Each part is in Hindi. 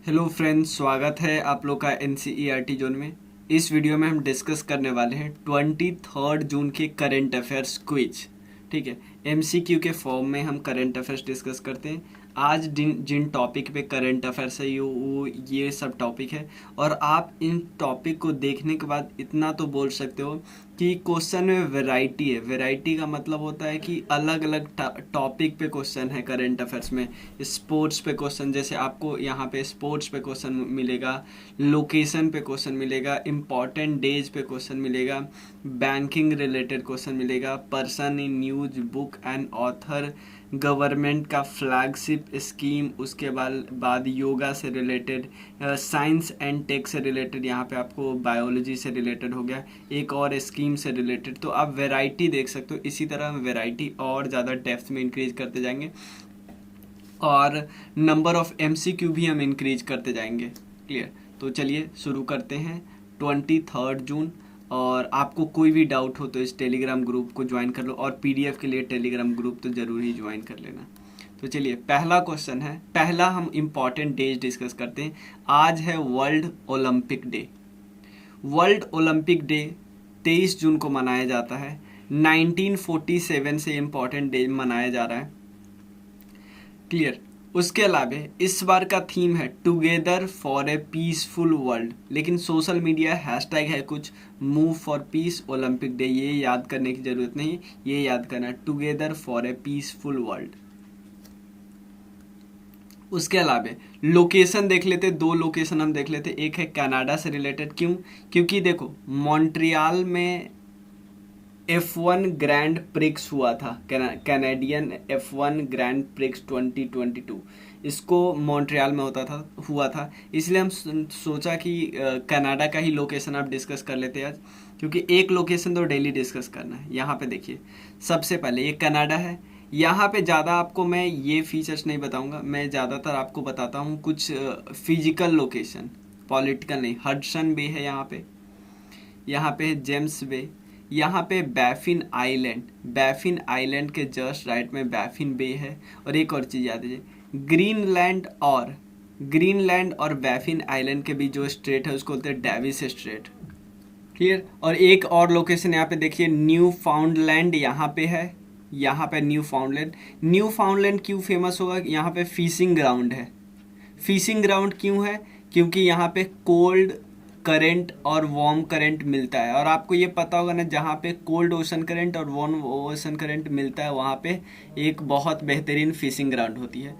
हेलो फ्रेंड्स, स्वागत है आप लोग का एनसीईआरटी जोन में। इस वीडियो में हम डिस्कस करने वाले हैं 23 जून के करंट अफेयर्स क्विज। ठीक है, एमसीक्यू के फॉर्म में हम करंट अफेयर्स डिस्कस करते हैं। आज जिन जिन टॉपिक पे करंट अफेयर्स है ये सब टॉपिक है। और आप इन टॉपिक को देखने के बाद इतना तो बोल सकते हो कि क्वेश्चन में वैरायटी है। वैरायटी का मतलब होता है कि अलग अलग टॉपिक पे क्वेश्चन है करंट अफेयर्स में। स्पोर्ट्स पे क्वेश्चन, जैसे आपको यहाँ पे स्पोर्ट्स पे क्वेश्चन मिलेगा, लोकेशन पे क्वेश्चन मिलेगा, इम्पॉर्टेंट डेज पे क्वेश्चन मिलेगा, बैंकिंग रिलेटेड क्वेश्चन मिलेगा, person in news, book and author, government का फ्लैगशिप स्कीम, उसके बाद योगा से रिलेटेड, साइंस एंड टेक से रिलेटेड, यहाँ पे आपको बायोलॉजी से रिलेटेड हो गया, एक और स्कीम से रिलेटेड। तो आप वैरायटी देख सकते हो। इसी तरह वैरायटी और ज़्यादा डेप्थ में इंक्रीज करते जाएंगे और नंबर ऑफ एमसीक्यू भी हम इंक्रीज करते जाएंगे। क्लियर? तो चलिए शुरू करते हैं। 23 जून। और आपको कोई भी डाउट हो तो इस टेलीग्राम ग्रुप को ज्वाइन कर लो, और पीडीएफ के लिए टेलीग्राम ग्रुप तो ज़रूर ही ज्वाइन कर लेना। तो चलिए, पहला क्वेश्चन है। पहला हम इम्पॉर्टेंट डेज डिस्कस करते हैं। आज है world Olympic day. World Olympic day 23 जून को मनाया जाता है। 1947 से इम्पॉर्टेंट डे मनाया जा रहा है। क्लियर? उसके अलावा इस बार का थीम है together for a peaceful world, लेकिन सोशल मीडिया हैशटैग है कुछ move for piece Olympic day. ये याद करने की जरूरत नहीं, ये याद करना together for a peaceful world. उसके अलावा लोकेशन देख लेते, दो लोकेशन हम देख लेते। एक है कनाडा से रिलेटेड। क्यों? क्योंकि देखो, मॉन्ट्रियल में F1 ग्रैंड प्रिक्स हुआ था, कैनेडियन F1 ग्रैंड प्रिक्स 2022। इसको मॉन्ट्रियल में हुआ था। इसलिए हम सोचा कि कनाडा का ही लोकेशन आप डिस्कस कर लेते हैं आज, क्योंकि एक लोकेशन तो डेली डिस्कस करना है। यहाँ पे देखिए, सबसे पहले ये कनाडा है। यहाँ पे ज़्यादा आपको मैं ये फीचर्स नहीं बताऊँगा, मैं ज़्यादातर आपको बताता हूँ कुछ फिजिकल लोकेशन, पॉलिटिकल नहीं। हडसन बे है यहाँ पे है जेम्स बे, यहाँ पे बैफिन आइलैंड। बैफिन आइलैंड के जस्ट राइट में बैफिन बे है। और एक और चीज़ याद रखिए, ग्रीनलैंड और बैफिन आइलैंड के बीच जो स्ट्रेट है उसको बोलते हैं डेविस स्ट्रेट। क्लियर? और एक और लोकेशन यहाँ पे देखिए, न्यू फाउंडलैंड यहाँ पे है। यहाँ पे न्यू फाउंडलैंड क्यों फेमस होगा? यहाँ पे फिशिंग ग्राउंड है। फिशिंग ग्राउंड क्यों है? क्योंकि यहाँ पे कोल्ड करंट और वार्म करंट मिलता है। और आपको ये पता होगा ना, जहाँ पे कोल्ड ओशन करंट और वार्म ओशन करंट मिलता है वहाँ पे एक बहुत बेहतरीन फिशिंग ग्राउंड होती है।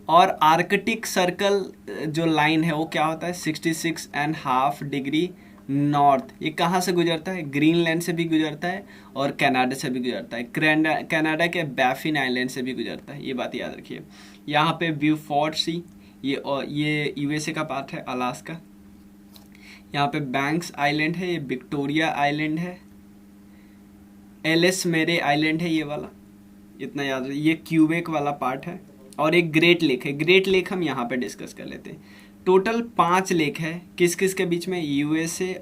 और आर्कटिक सर्कल जो लाइन है वो क्या होता है? 66.5 डिग्री नॉर्थ। ये कहाँ से गुजरता है? ग्रीनलैंड से भी गुजरता है और कनाडा से भी गुजरता है। कनाडा के बैफिन आइलैंड से भी गुजरता है। ये बात याद रखिए। यहाँ पे ब्यूफोर्ट सी, ये यूएसए का पार्ट है, अलास्का। यहाँ पे बैंक्स आइलैंड है, ये विक्टोरिया आइलैंड है। एलिस मेरे आइलैंड है ये वाला, इतना याद रखिए। ये क्यूबेक वाला पार्ट है। और एक ग्रेट लेक है। ग्रेट लेक हम यहाँ पे डिस्कस कर लेते हैं। टोटल 5 लेक है। किस किस के बीच में? यूएसए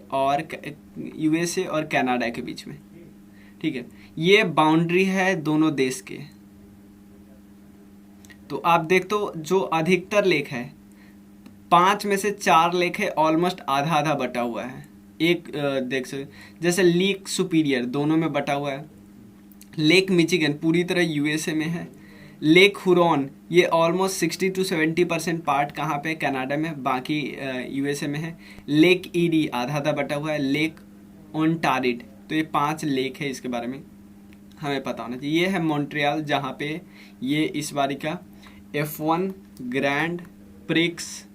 और कनाडा के बीच में। ठीक है, ये बाउंड्री है दोनों देश के। तो आप देख, तो जो अधिकतर लेक है, 5 में से 4 लेक है, ऑलमोस्ट आधा आधा बटा हुआ है। एक देख सकते, जैसे लेक सुपीरियर दोनों में बटा हुआ है। लेक मिचिगन पूरी तरह यूएसए में है। लेक हुरॉन ये ऑलमोस्ट 60 to 70% पार्ट कहाँ पे? कनाडा में, बाकी यूएसए में है। लेक ईडी आधा आधा बटा हुआ है। लेक ओंटारिड। तो ये 5 लेक है, इसके बारे में हमें पता होना चाहिए। ये है मॉन्ट्रियल, जहाँ पे ये इस बारी का F1 grand prix,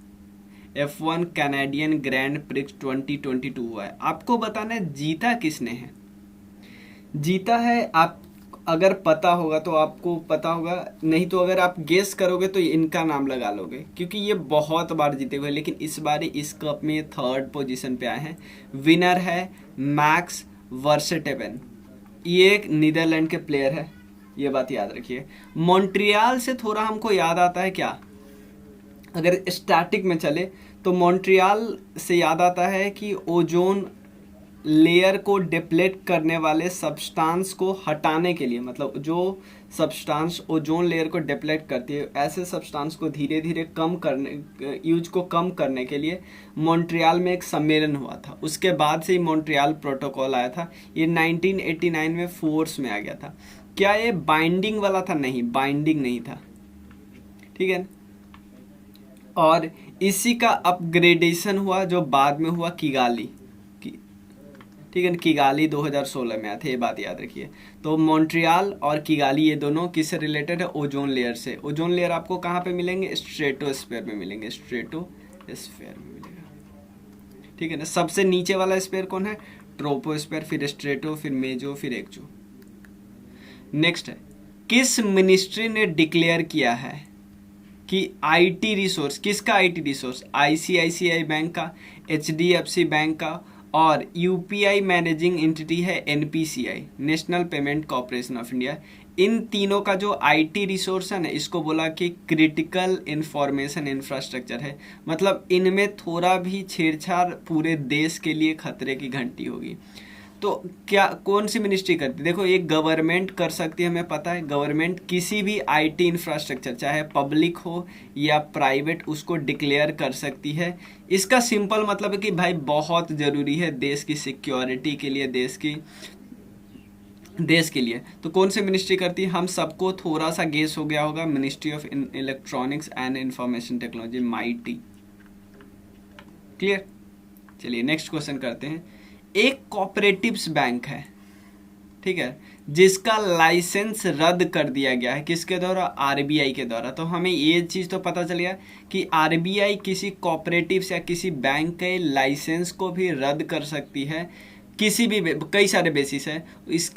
F1 Canadian grand prix 2022 हुआ है। आपको बताना है जीता किसने है। जीता है, आप अगर पता होगा तो आपको पता होगा, नहीं तो अगर आप गेस करोगे तो इनका नाम लगा लोगे, क्योंकि ये बहुत बार जीते हुए, लेकिन इस बार इस कप में 3rd पोजीशन पे आए हैं। विनर है मैक्स वर्स्टेपेन। ये एक नीदरलैंड के प्लेयर है, ये बात याद रखिए। मॉन्ट्रियल से थोड़ा हमको याद आता है क्या, अगर स्टैटिक में चले तो मॉन्ट्रियल से याद आता है कि ओजोन लेयर को डिप्लेट करने वाले सब्सटेंस को हटाने के लिए, मतलब जो सब्सटेंस ओजोन लेयर को डिप्लेट करती है, ऐसे सब्सटेंस को धीरे धीरे कम करने, यूज को कम करने के लिए मॉन्ट्रियल में एक सम्मेलन हुआ था। उसके बाद से ही मॉन्ट्रियल प्रोटोकॉल आया था। ये 1989 में फोर्स में आ गया था। क्या ये बाइंडिंग वाला था? नहीं, बाइंडिंग नहीं था, ठीक है। और इसी का अपग्रेडेशन हुआ जो बाद में हुआ किगाली, ठीक है। किगाली 2016 में आया था, ये बात याद रखिए। तो मॉन्ट्रियल और किगाली ये दोनों किससे रिलेटेड है? ओजोन लेयर से। ओजोन लेयर आपको कहाँ पे मिलेंगे? स्ट्रेटोस्फीयर में मिलेंगे, स्ट्रेटोस्फीयर में मिलेगा, ठीक है ना। सबसे नीचे वाला स्फीयर कौन है? ट्रोपोस्फीयर, फिर स्ट्रेटो, फिर मेजो, फिर एक्जो। नेक्स्ट है, किस मिनिस्ट्री ने डिक्लेयर किया है कि आईटी रिसोर्स, किसका आईटी रिसोर्स? आईसीआईसीआई बैंक का, एचडीएफसी बैंक का, और यूपीआई मैनेजिंग एंटिटी है NPCI, national payment corporation of India. इन तीनों का जो आईटी रिसोर्स है ना, इसको बोला कि क्रिटिकल इंफॉर्मेशन इंफ्रास्ट्रक्चर है। मतलब इनमें थोड़ा भी छेड़छाड़ पूरे देश के लिए खतरे की घंटी होगी। तो क्या कौन सी मिनिस्ट्री करती है? देखो, ये गवर्नमेंट कर सकती है, हमें पता है। गवर्नमेंट किसी भी आईटी इंफ्रास्ट्रक्चर, चाहे पब्लिक हो या प्राइवेट, उसको डिक्लेयर कर सकती है। इसका सिंपल मतलब है कि भाई बहुत ज़रूरी है देश की सिक्योरिटी के लिए, देश के लिए। तो कौन सी मिनिस्ट्री करती है? हम सबको थोड़ा सा गेस हो गया होगा, ministry of electronics and information technology, MeitY. Clear? चलिए नेक्स्ट क्वेश्चन करते हैं। एक कोऑपरेटिव्स बैंक है, ठीक है, जिसका लाइसेंस रद्द कर दिया गया है, किसके द्वारा? आरबीआई के द्वारा। तो हमें ये चीज़ तो पता चल गया कि आरबीआई किसी कोऑपरेटिव्स या किसी बैंक के लाइसेंस को भी रद्द कर सकती है, किसी भी कई सारे बेसिस है।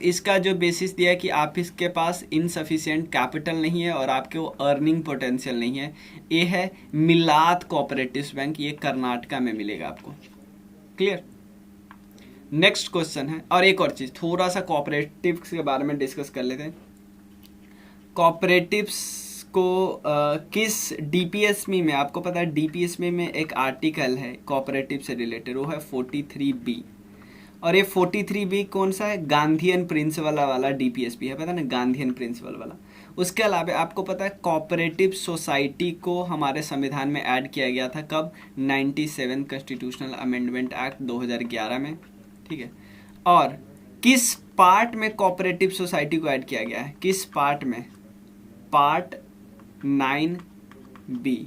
इसका जो बेसिस दिया है कि आप इसके पास इनसफिशिएंट कैपिटल नहीं है और आपके वो अर्निंग पोटेंशियल नहीं है। ये है मिलात कोऑपरेटिव्स बैंक, ये कर्नाटका में मिलेगा आपको। क्लियर? नेक्स्ट क्वेश्चन है, और एक और चीज़, थोड़ा सा कोऑपरेटिव्स के बारे में डिस्कस कर लेते हैं। कोऑपरेटिव्स को किस डीपीएसमी में, आपको पता है डीपीएसमी में एक आर्टिकल है कोऑपरेटिव से रिलेटेड, वो है 43B। और ये 43B कौन सा है? गांधीयन प्रिंसिपल वाला डीपीएसपी है, पता ना, गांधीयन प्रिंसिपल वाला। उसके अलावा आपको पता है कोऑपरेटिव सोसाइटी को हमारे संविधान में ऐड किया गया था, कब? 97 कॉन्स्टिट्यूशनल अमेंडमेंट एक्ट 2011 में, ठीक है। और किस पार्ट में कोऑपरेटिव सोसाइटी को ऐड किया गया है? किस पार्ट में? Part 9B।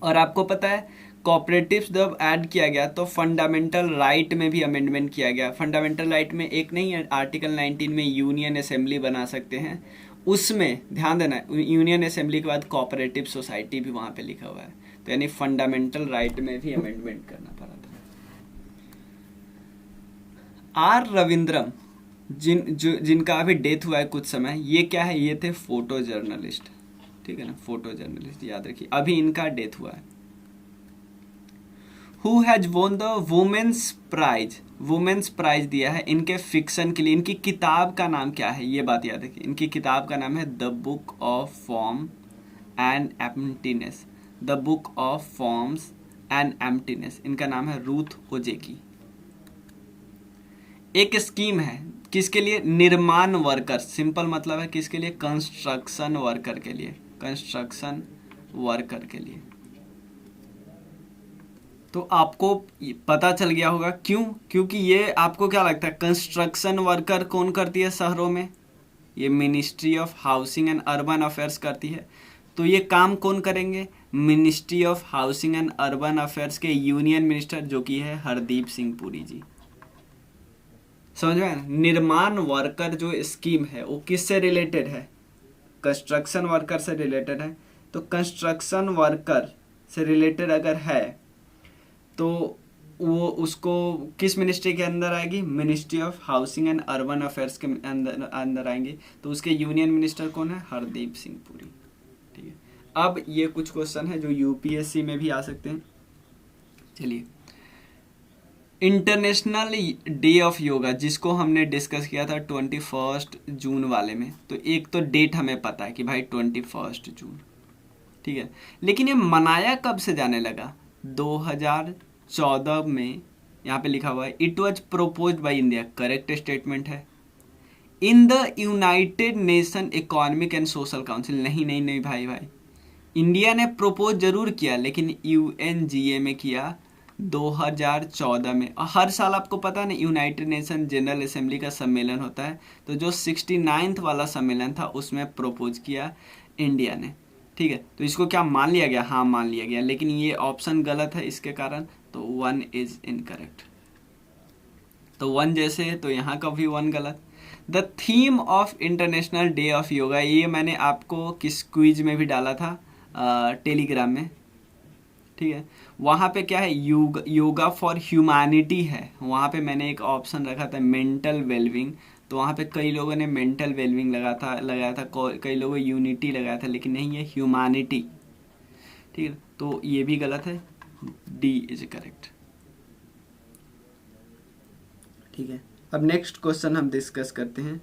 और आपको पता है कोऑपरेटिव्स जब ऐड किया गया तो फंडामेंटल राइट में भी अमेंडमेंट किया गया। फंडामेंटल राइट में एक नहीं है, आर्टिकल 19 में यूनियन असेंबली बना सकते हैं, उसमें ध्यान देना, यूनियन असेंबली के बाद कोऑपरेटिव सोसाइटी भी वहाँ पे लिखा हुआ है। तो यानी फंडामेंटल राइट में भी अमेंडमेंट करना पड़ा था। आर रविंद्रम, जिनका अभी डेथ हुआ है कुछ समय, ये क्या है? ये थे फोटो जर्नलिस्ट, ठीक है ना, फोटो जर्नलिस्ट, याद रखिए, अभी इनका डेथ हुआ है। Who has won the women's prize, women's prize दिया है इनके फिक्शन के लिए। इनकी किताब का नाम क्या है? ये बात याद रखिए, इनकी किताब का नाम है the book of form and emptiness, the book of forms and emptiness. इनका नाम है रूथ ओजेकी। एक स्कीम है किसके लिए? निर्माण वर्कर, सिंपल मतलब है किसके लिए? कंस्ट्रक्शन वर्कर के लिए, कंस्ट्रक्शन वर्कर के लिए। तो आपको पता चल गया होगा क्यों? क्योंकि ये आपको क्या लगता है कंस्ट्रक्शन वर्कर कौन करती है शहरों में? ये ministry of housing and urban affairs करती है। तो ये काम कौन करेंगे? Ministry of housing and urban affairs के यूनियन मिनिस्टर जो कि है हरदीप सिंह पुरी जी। समझ में? निर्माण वर्कर जो स्कीम है वो किससे रिलेटेड है? कंस्ट्रक्शन वर्कर से रिलेटेड है। तो कंस्ट्रक्शन वर्कर से रिलेटेड अगर है तो वो उसको किस मिनिस्ट्री के अंदर आएगी? Ministry of housing and urban affairs के अंदर आएंगे। तो उसके यूनियन मिनिस्टर कौन है? हरदीप सिंह पुरी, ठीक है। अब ये कुछ क्वेश्चन है जो यूपीएससी में भी आ सकते हैं। चलिए, इंटरनेशनल डे ऑफ योगा जिसको हमने डिस्कस किया था 21 जून वाले में, तो एक तो डेट हमें पता है कि भाई 21 जून, ठीक है। लेकिन ये मनाया कब से जाने लगा? 2014 में यहाँ पे लिखा हुआ है it was propose by India, correct statement है। In the United Nation Economic and Social Council, नहीं नहीं नहीं भाई भाई, इंडिया ने प्रोपोज जरूर किया लेकिन यूएनजीए में किया 2014 में। और हर साल आपको पता नहीं यूनाइटेड नेशन जनरल असेंबली का सम्मेलन होता है, तो जो 69th वाला सम्मेलन था उसमें प्रोपोज किया इंडिया ने, ठीक है। तो इसको क्या मान लिया गया? हाँ मान लिया गया, लेकिन ये ऑप्शन गलत है इसके कारण, तो 1 इज इनकरेक्ट। तो 1 जैसे है तो यहाँ का भी 1 गलत। The theme of international day of yoga, ये मैंने आपको किस क्विज में भी डाला था, टेलीग्राम में, ठीक है। वहाँ पे क्या है, योगा फॉर ह्यूमैनिटी है। वहाँ पे मैंने एक ऑप्शन रखा था मेंटल वेलबिंग, तो वहाँ पे कई लोगों ने मेंटल वेलबिंग लगाया था, कई लोगों ने यूनिटी लगाया था, लेकिन नहीं है ह्यूमैनिटी, ठीक है। तो ये भी गलत है, डी इज करेक्ट, ठीक है। अब नेक्स्ट क्वेश्चन हम डिस्कस करते हैं।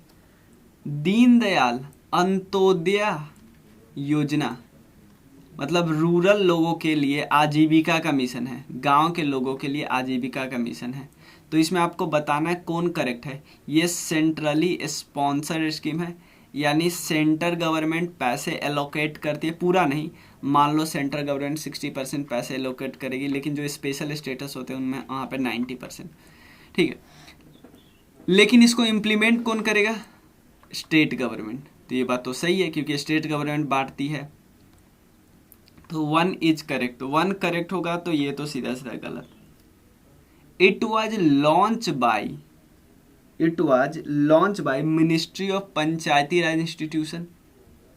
दीनदयाल अंत्योदय योजना मतलब रूरल लोगों के लिए आजीविका का मिशन है, गांव के लोगों के लिए आजीविका का मिशन है। तो इसमें आपको बताना है कौन करेक्ट है। ये सेंट्रली स्पॉन्सर्ड स्कीम है, यानी सेंटर गवर्नमेंट पैसे एलोकेट करती है, पूरा नहीं। मान लो सेंट्रल गवर्नमेंट 60% पैसे एलोकेट करेगी, लेकिन जो स्पेशल स्टेटस होते हैं उनमें वहाँ पे 90%, ठीक है। लेकिन इसको इम्प्लीमेंट कौन करेगा? State government. तो ये बात तो सही है क्योंकि स्टेट गवर्नमेंट बांटती है, तो 1 इज करेक्ट। तो 1 करेक्ट होगा, तो ये तो सीधा सीधा गलत। It was launch by ministry of Panchayati Raj institution.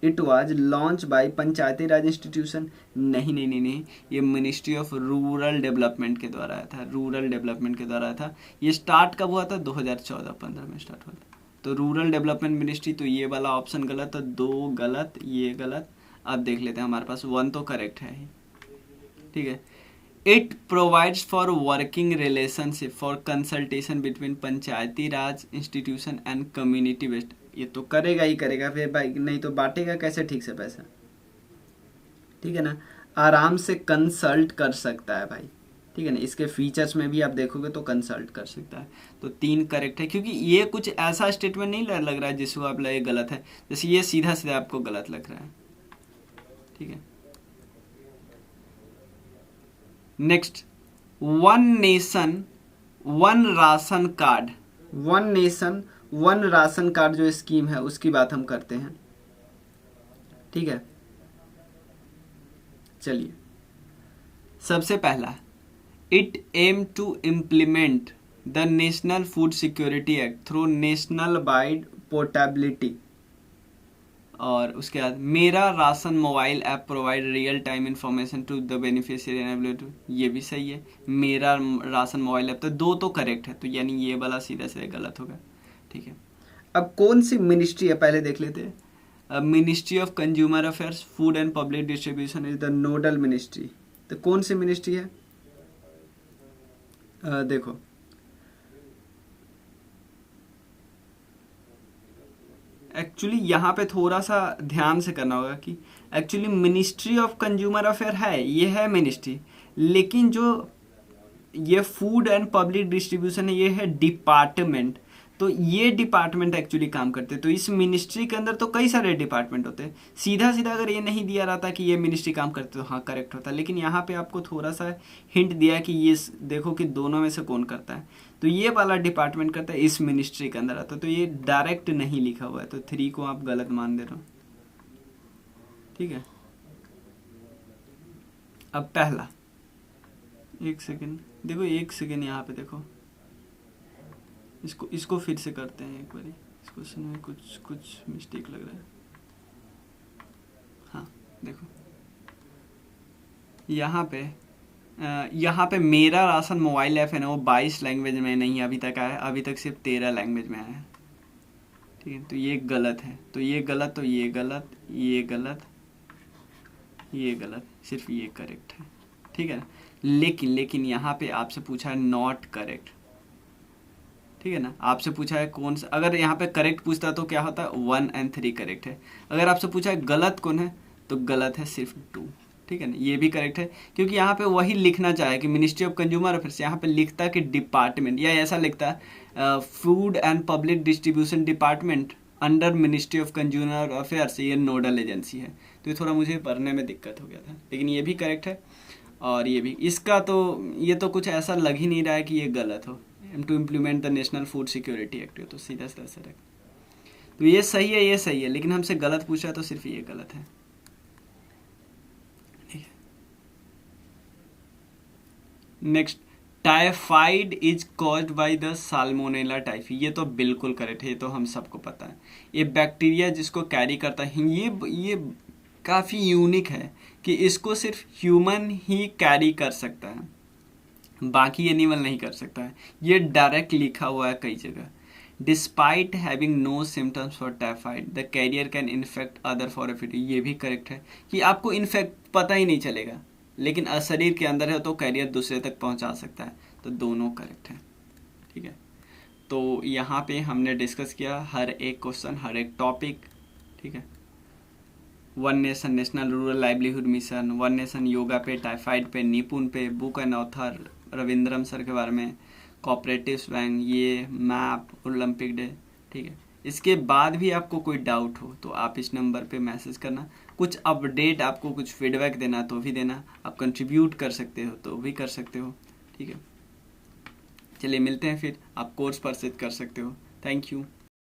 It was launch by Panchayati Raj institution, नहीं नहीं नहीं नहीं, ये मिनिस्ट्री ऑफ रूरल डेवलपमेंट के द्वारा आया था, रूरल डेवलपमेंट के द्वारा आया था। ये स्टार्ट कब हुआ था? 2014-15 में स्टार्ट हुआ था। तो रूरल डेवलपमेंट मिनिस्ट्री, तो ये वाला ऑप्शन गलत, तो 2 गलत, ये गलत। अब देख लेते हैं, हमारे पास 1 तो करेक्ट है, ठीक है। It provides for working relationship for consultation between Panchayati Raj institution and community based, ये तो करेगा ही करेगा, फिर भाई नहीं तो बांटेगा कैसे ठीक से पैसा, ठीक है ना। आराम से कंसल्ट कर सकता है भाई, ठीक है ना। इसके फीचर्स में भी आप देखोगे तो कंसल्ट कर सकता है, तो 3 करेक्ट है। क्योंकि ये कुछ ऐसा स्टेटमेंट नहीं लग रहा है जिसको आप लगे गलत है, जैसे ये सीधा सीधा आपको गलत लग रहा है, ठीक है। Next, one nation one ration card, one nation one ration card जो स्कीम है उसकी बात हम करते हैं, ठीक है। चलिए, सबसे पहला, it aim to implement the national food security act through national wide portability. और उसके बाद मेरा ration mobile app provide real time information to the beneficiary enable, ये भी सही है, मेरा राशन मोबाइल ऐप। तो 2 तो करेक्ट है, तो यानी ये वाला सीधा सीधा गलत होगा, ठीक है। अब कौन सी मिनिस्ट्री है पहले देख लेते हैं। Ministry of consumer affairs, food and public distribution is the nodal ministry. तो कौन सी मिनिस्ट्री है? देखो, एक्चुअली यहाँ पे थोड़ा सा ध्यान से करना होगा कि actually ministry of consumer affair है, ये है मिनिस्ट्री, लेकिन जो ये फूड एंड पब्लिक डिस्ट्रीब्यूशन है ये है डिपार्टमेंट। तो ये डिपार्टमेंट एक्चुअली काम करते हैं। तो इस मिनिस्ट्री के अंदर तो कई सारे डिपार्टमेंट होते हैं। सीधा सीधा अगर ये नहीं दिया रहता कि ये मिनिस्ट्री काम करते तो हाँ करेक्ट होता, लेकिन यहाँ पे आपको थोड़ा सा हिंट दिया कि ये देखो कि दोनों में से कौन करता है। तो ये वाला डिपार्टमेंट करता है, इस मिनिस्ट्री के अंदर आता है, तो ये डायरेक्ट नहीं लिखा हुआ है, तो 3 को आप गलत मान दे रहे हो, ठीक है। अब पहला, 1 सेकेंड देखो, 1 सेकेंड यहाँ पे देखो, इसको फिर से करते हैं एक बार। इस क्वेश्चन में कुछ मिस्टेक लग रहा है। हाँ देखो, यहाँ पे मेरा राशन मोबाइल ऐप है ना, वो 22 लैंग्वेज में नहीं अभी तक आया, अभी तक सिर्फ 13 लैंग्वेज में आया है, ठीक है। तो ये गलत है, तो ये गलत, तो ये गलत, ये गलत, ये गलत, सिर्फ ये करेक्ट है, ठीक है। लेकिन यहाँ पे आपसे पूछा है नॉट करेक्ट, ठीक है ना। आपसे पूछा है कौन सा, अगर यहाँ पे करेक्ट पूछता तो क्या होता है 1 और 3 करेक्ट है। अगर आपसे पूछा है गलत कौन है, तो गलत है सिर्फ 2, ठीक है ना, ये भी करेक्ट है, क्योंकि यहाँ पे वही लिखना चाहे कि मिनिस्ट्री ऑफ कंज्यूमर अफेयर्स, यहाँ पे लिखता कि डिपार्टमेंट, या ऐसा लिखता food and public distribution department under ministry of consumer affairs, ये नोडल एजेंसी है। तो ये थोड़ा मुझे पढ़ने में दिक्कत हो गया था, लेकिन ये भी करेक्ट है। और ये भी, इसका तो ये तो कुछ ऐसा लग ही नहीं रहा है कि ये गलत हो, to implement the national food security act, तो सीधा सीधा सर है। तो ये सही है, ये सही है, लेकिन हमसे गलत पूछा तो सिर्फ ये गलत है। Next, typhoid is caused by the salmonella typhi, ये तो बिल्कुल करेक्ट है, ये तो हम सबको पता है। ये बैक्टीरिया जिसको कैरी करता है, ये काफ़ी यूनिक है कि इसको सिर्फ ह्यूमन ही कैरी कर सकता है, बाकी एनिमल नहीं कर सकता है। ये डायरेक्ट लिखा हुआ है कई जगह। Despite having no symptoms for typhoid the carrier can infect other for a fit, ये भी करेक्ट है कि आपको इन्फेक्ट पता ही नहीं चलेगा, लेकिन शरीर के अंदर है तो कैरियर दूसरे तक पहुंचा सकता है। तो दोनों करेक्ट है, ठीक है। तो यहाँ पे हमने डिस्कस किया हर एक क्वेश्चन, हर एक टॉपिक, ठीक है। One nation national rural livelihood mission, one nation yoga पे, टाइफाइड पे, निपुण पे, book and author Ravindran sir के बारे में, कोऑपरेटिव बैंक, ये मैप, ओलंपिक डे, ठीक है। इसके बाद भी आपको कोई डाउट हो तो आप इस नंबर पे मैसेज करना, कुछ अपडेट, आपको कुछ फीडबैक देना तो भी देना, आप कंट्रीब्यूट कर सकते हो तो भी कर सकते हो, ठीक है। चलिए मिलते हैं फिर, आप कोर्स परचेज कर सकते हो। Thank you.